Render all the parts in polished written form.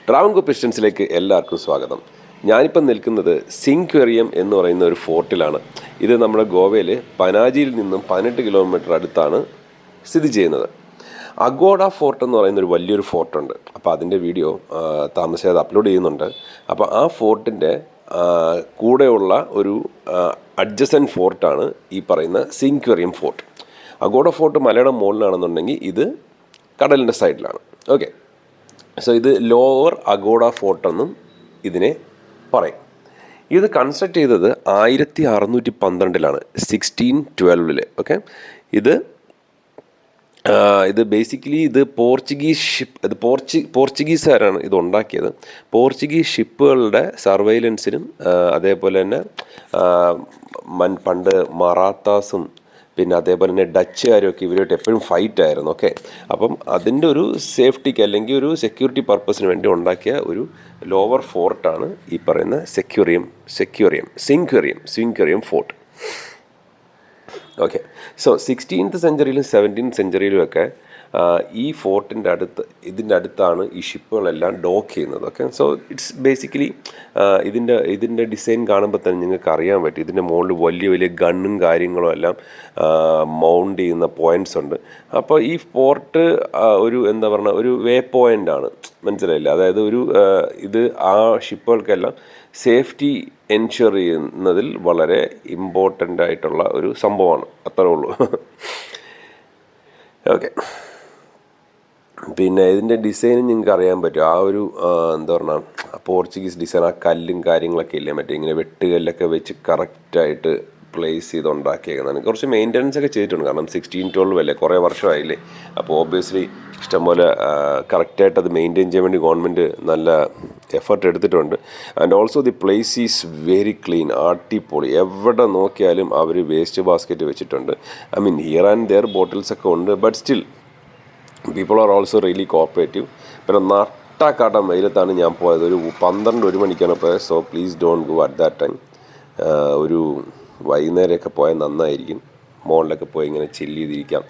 ട്രാവൻകൂർ പിസ്റ്റൻസിലേക്ക് എല്ലാവർക്കും സ്വാഗതം. ഞാനിപ്പം നിൽക്കുന്നത് സിങ്ക്വേറിയം എന്ന് പറയുന്ന ഒരു ഫോർട്ടിലാണ്. ഇത് നമ്മുടെ ഗോവയിൽ പനാജിയിൽ നിന്നും 18 കിലോമീറ്റർ അടുത്താണ് സ്ഥിതി ചെയ്യുന്നത്. അഗോഡ ഫോർട്ട് എന്ന് പറയുന്ന ഒരു വലിയൊരു ഫോർട്ടുണ്ട്. അപ്പോൾ അതിൻ്റെ വീഡിയോ താമസിയാതെ അപ്ലോഡ് ചെയ്യുന്നുണ്ട്. അപ്പോൾ ആ ഫോർട്ടിൻ്റെ കൂടെയുള്ള ഒരു അഡ്ജസൻറ്റ് ഫോർട്ടാണ് ഈ പറയുന്ന സിങ്ക്വേറിയം ഫോർട്ട്. അഗോഡ ഫോർട്ട് മലയുടെ മുകളിലാണെന്നുണ്ടെങ്കിൽ ഇത് കടലിൻ്റെ സൈഡിലാണ്. ഓക്കെ, സോ ഇത് ലോവർ അഗോഡ ഫോർട്ട് എന്നും ഇതിനെ പറയും. ഇത് കൺസ്ട്രക്ട് ചെയ്തത് 1612 1612. ഓക്കെ, ഇത് ബേസിക്കലി ഇത് പോർച്ചുഗീസുകാരാണ് ഇത് ഉണ്ടാക്കിയത്. പോർച്ചുഗീസ് ഷിപ്പുകളുടെ സർവൈലൻസിനും അതേപോലെ തന്നെ പണ്ട് മറാത്താസും പിന്നെ അതേപോലെ തന്നെ ഡച്ചുകാരും ഒക്കെ ഇവരുമായിട്ട് എപ്പോഴും ഫൈറ്റ് ആയിരുന്നു. ഓക്കെ, അപ്പം അതിൻ്റെ ഒരു സേഫ്റ്റിക്ക് അല്ലെങ്കിൽ ഒരു സെക്യൂരിറ്റി പർപ്പസിന് വേണ്ടി ഉണ്ടാക്കിയ ഒരു ലോവർ ഫോർട്ടാണ് ഈ പറയുന്ന Sinquerim fort. Okay, so 16th സെഞ്ച്വറിയിലും 17th സെഞ്ച്വറിയിലും ഒക്കെ ഈ ഇതിൻ്റെ അടുത്താണ് ഈ ഷിപ്പുകളെല്ലാം ഡോക്ക് ചെയ്യുന്നത്. ഓക്കെ, സോ ഇറ്റ്സ് ബേസിക്കലി ഇതിൻ്റെ ഡിസൈൻ കാണുമ്പോൾ തന്നെ നിങ്ങൾക്ക് അറിയാൻ പറ്റും. ഇതിൻ്റെ മുകളിൽ വലിയ വലിയ ഗണ്ണും കാര്യങ്ങളും എല്ലാം മൗണ്ട് ചെയ്യുന്ന പോയിൻറ്റ്സ് ഉണ്ട്. അപ്പോൾ ഈ ഫോർട്ട് ഒരു വേ പോയിൻ്റാണ്, മനസ്സിലായില്ല. അതായത് ഇത് ആ ഷിപ്പുകൾക്കെല്ലാം സേഫ്റ്റി എൻഷുർ ചെയ്യുന്നതിൽ വളരെ ഇമ്പോർട്ടൻ്റ് ആയിട്ടുള്ള ഒരു സംഭവമാണ്. അത്രേ ഉള്ളൂ. ഓക്കെ, പിന്നെ ഇതിൻ്റെ ഡിസൈനും നിങ്ങൾക്ക് അറിയാൻ പറ്റും. ആ ഒരു പോർച്ചുഗീസ് ഡിസൈൻ, ആ കല്ലും കാര്യങ്ങളൊക്കെ ഇല്ലേ, മറ്റേ ഇങ്ങനെ വെട്ടുകല്ലൊക്കെ വെച്ച് കറക്റ്റായിട്ട് പ്ലേസ് ചെയ്ത് ഉണ്ടാക്കിയേക്കുന്നതാണ്. കുറച്ച് മെയിൻ്റനൻസ് ഒക്കെ ചെയ്തിട്ടുണ്ട്, കാരണം 1612 അല്ലേ, കുറേ വർഷമായില്ലേ. അപ്പോൾ ഓബ്വിയസ്ലി ഇഷ്ടംപോലെ കറക്റ്റായിട്ട് അത് മെയിൻറ്റെയിൻ ചെയ്യാൻ വേണ്ടി ഗവൺമെൻറ് നല്ല എഫർട്ട് എടുത്തിട്ടുണ്ട്. And also the place is very clean, അടിപൊളി. എവിടെ നോക്കിയാലും അവർ വേസ്റ്റ് ബാസ്ക്കറ്റ് വെച്ചിട്ടുണ്ട്. I mean here and their bottles ഒക്കെ ഉണ്ട്, but still people are also really cooperative. പിന്നെ നട്ടാക്കാട്ടം വെയിലത്താണ് ഞാൻ പോയത്. ഒരു 12-1 മണിക്കാണ് പോയത്. So please don't go at that time. ഒരു വൈകുന്നേരമൊക്കെ പോയാൽ നന്നായിരിക്കും. മോളിലൊക്കെ പോയി ഇങ്ങനെ ചില്ല് ചെയ്തിരിക്കാം.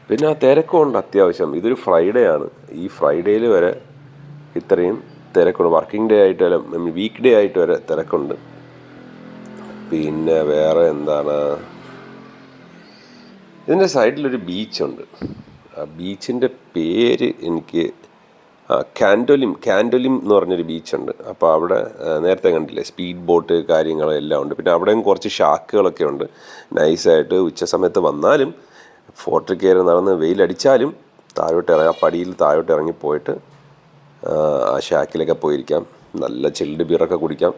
പിന്നെ ആ തിരക്കുണ്ട് അത്യാവശ്യം. ഇതൊരു ഫ്രൈഡേ ആണ്. ഈ ഫ്രൈഡേയിൽ വരെ ഇത്രയും തിരക്കുണ്ട്. വർക്കിംഗ് ഡേ ആയിട്ട് വരെ, വീക്ക് ഡേ ആയിട്ട് വരെ തിരക്കുണ്ട്. പിന്നെ വേറെ എന്താണ്, ഇതിൻ്റെ സൈഡിലൊരു ബീച്ചുണ്ട്. ആ ബീച്ചിൻ്റെ പേര് എനിക്ക് കാൻഡോലിം എന്ന് പറഞ്ഞൊരു ബീച്ചുണ്ട്. അപ്പോൾ അവിടെ നേരത്തെ കണ്ടില്ലേ, സ്പീഡ് ബോട്ട് കാര്യങ്ങളെല്ലാം ഉണ്ട്. പിന്നെ അവിടെയും കുറച്ച് ഷാക്കുകളൊക്കെ ഉണ്ട്. നൈസായിട്ട് ഉച്ച സമയത്ത് വന്നാലും ഫോർട്ടിൽ കയറി നടന്ന് വെയിലടിച്ചാലും പടിയിൽ താഴോട്ട് ഇറങ്ങിപ്പോയിട്ട് ആ ഷാക്കിലൊക്കെ പോയിരിക്കാം. നല്ല ചിൽഡ് ബിയറൊക്കെ കുടിക്കാം.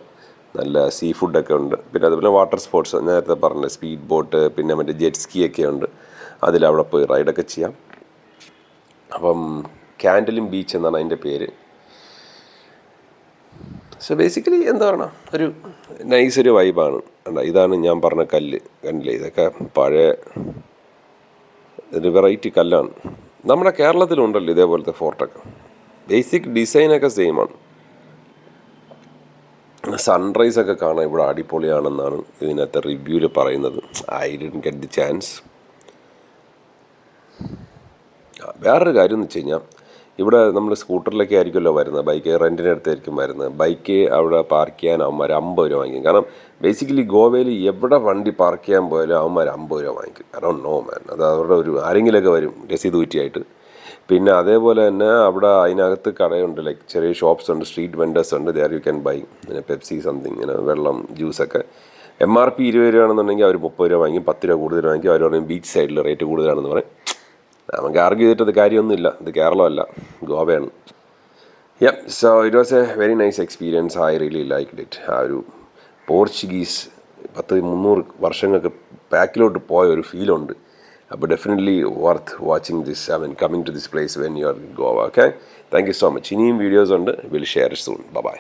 നല്ല സീ ഫുഡൊക്കെ ഉണ്ട്. പിന്നെ അതുപോലെ വാട്ടർ സ്പോർട്സ് നേരത്തെ പറഞ്ഞ സ്പീഡ് ബോട്ട്, പിന്നെ മറ്റേ ജെറ്റ് സ്കീ ഒക്കെ ഉണ്ട്. അതിലവിടെ പോയി റൈഡൊക്കെ ചെയ്യാം. അപ്പം കാൻഡലിം ബീച്ച് എന്നാണ് അതിൻ്റെ പേര്. സോ ബേസിക്കലി ഒരു നൈസൊരു വൈബാണ്. ഇതാണ് ഞാൻ പറഞ്ഞ കല്ല്, കണ്ടില്ലേ, ഇതൊക്കെ പഴയ ഒരു വെറൈറ്റി കല്ലാണ്. നമ്മുടെ കേരളത്തിലുണ്ടല്ലോ ഇതേപോലത്തെ ഫോർട്ടൊക്കെ. ബേസിക് ഡിസൈനൊക്കെ സെയിമാണ്. സൺറൈസൊക്കെ കാണാൻ ഇവിടെ അടിപൊളിയാണെന്നാണ് ഇതിനകത്തെ റിവ്യൂവിൽ പറയുന്നത്. I didn't get the chance. വേറൊരു കാര്യം എന്ന് വെച്ച് കഴിഞ്ഞാൽ, ഇവിടെ നമ്മൾ സ്കൂട്ടറിലൊക്കെ ആയിരിക്കുമല്ലോ വരുന്നത്, ബൈക്ക് റെൻറ്റിന് അടുത്തായിരിക്കും വരുന്നത്. ബൈക്ക് അവിടെ പാർക്ക് ചെയ്യാൻ അവന്മാർ 50 രൂപ വാങ്ങിക്കും. കാരണം ബേസിക്കലി ഗോവയിൽ എവിടെ വണ്ടി പാർക്ക് ചെയ്യാൻ പോയാലും അവന്മാർ 50 രൂപ വാങ്ങിക്കും. I don't know man. അത് അവരുടെ ആരെങ്കിലുമൊക്കെ വരും രസീത് കുറ്റിയായിട്ട്. പിന്നെ അതേപോലെ തന്നെ അവിടെ അതിനകത്ത് കടയുണ്ട്, ലൈക്ക് ചെറിയ ഷോപ്സ് ഉണ്ട്, സ്ട്രീറ്റ് വെൻഡേഴ്സ് ഉണ്ട്. There you can buy Pepsi something, വെള്ളം, ജ്യൂസൊക്കെ. MRP 20 രൂപയാണെന്നുണ്ടെങ്കിൽ അവർ 30 രൂപ വാങ്ങിക്കും. 10 രൂപ കൂടുതൽ വാങ്ങിക്കും. അവർ പറയും ബീച്ച് സൈഡിൽ റേറ്റ് കൂടുതലാണെന്ന് പറയും. നമുക്ക് ആർഗ്യൂ ചെയ്തിട്ടത് കാര്യമൊന്നുമില്ല. ഇത് കേരളമല്ല, ഗോവയാണ്. So it was a very nice experience. I really liked it. ആ ഒരു പോർച്ചുഗീസ് 300 വർഷങ്ങൾക്ക് ബാക്കിലോട്ട് പോയ ഒരു ഫീലുണ്ട്. അപ്പോൾ definitely worth watching this, coming to this place when you are in Goa. Okay, thank you so much. ഇനിയും വീഡിയോസ് ഉണ്ട്. Will share soon. ബൈ.